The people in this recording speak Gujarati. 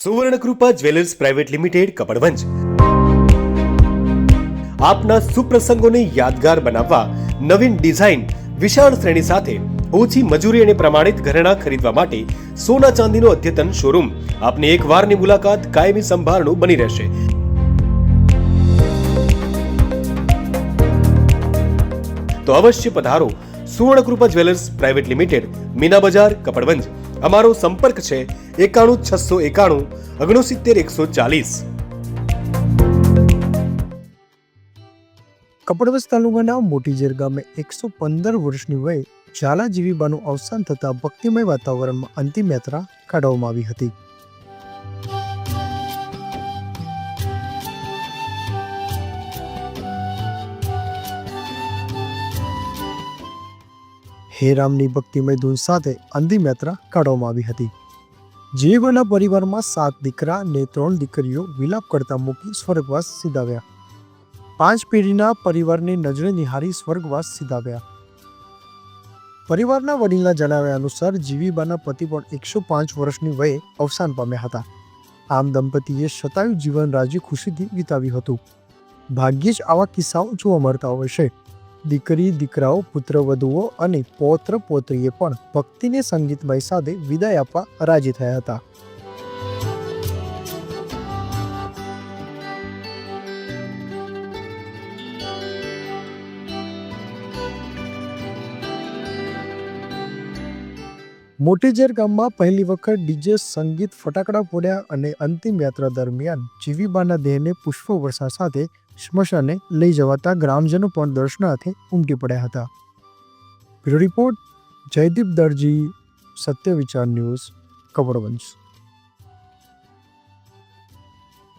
Suvarnakrupa jewellers private limited Kapadvanj આપના સુપ્રસંગોને યાદગાર બનાવવા નવીન ડિઝાઇન વિશાળ શ્રેણી સાથે ઓછી મજૂરી અને પ્રમાણિત ઘરેણાં ખરીદવા માટે સોના ચાંદીનો અદ્યતન શોરૂમ આપની એક વારની મુલાકાત કાયમી સંભાળનું બની રહેશે. તો અવશ્ય પધારો Suvarnakrupa jewellers private limited, Meena બજાર, કપડવંજ. અમારો સંપર્ક છે 91 691 69 140. કપડવંજ તાલુકાના મોટીજેર ગામે 115 વર્ષની વયે ઝાલા જીવીબાનું અવસાન થતાં ભક્તિમય વાતાવરણમાં અંતિમ યાત્રા કાઢવામાં આવી હતી. હે રામની ભક્તિમય ધૂન સાથે અંતિમ યાત્રા કાઢવામાં આવી હતી. જીવીબાના પરિવારમાં 7 દીકરા અને 3 દીકરીઓ વિલાપ કરતા મૂકી સ્વર્ગવાસ સિધાવ્યા. 5 પેઢીના પરિવારને નજરે નિહારી સ્વર્ગવાસ સિધાવ્યા. પરિવારના વડીલના જણાવ્યા અનુસાર જીવીબાના પતિ પણ 105 વર્ષની વયે અવસાન પામ્યા હતા. આમ દંપતીએ શતાયુ જીવન રાજી ખુશીથી વિતાવ્યું હતું. ભાગ્યે જ આવા કિસ્સાઓ જોવા મળતા હોય છે. દીકરી દીકરાઓ, પુત્રવધુઓ અને પૌત્ર પૌત્રીએ પણ ભક્તિને સંગીતમય સાથે વિદાય આપવા રાજી થયા હતા. મોટીજેર ગામમાં પહેલી વખત ડીજે, સંગીત, ફટાકડા ફોડ્યા અને અંતિમ યાત્રા દરમિયાન જીવીબાના દેહને પુષ્પવર્ષા સાથે સ્મશાને લઈ જવાતા ગ્રામજનો પણ દર્શનાર્થે ઉમટી પડ્યા હતા. બ્યુરો રિપોર્ટ જયદીપ દરજી, સત્ય વિચાર ન્યૂઝ, કપડવંજ.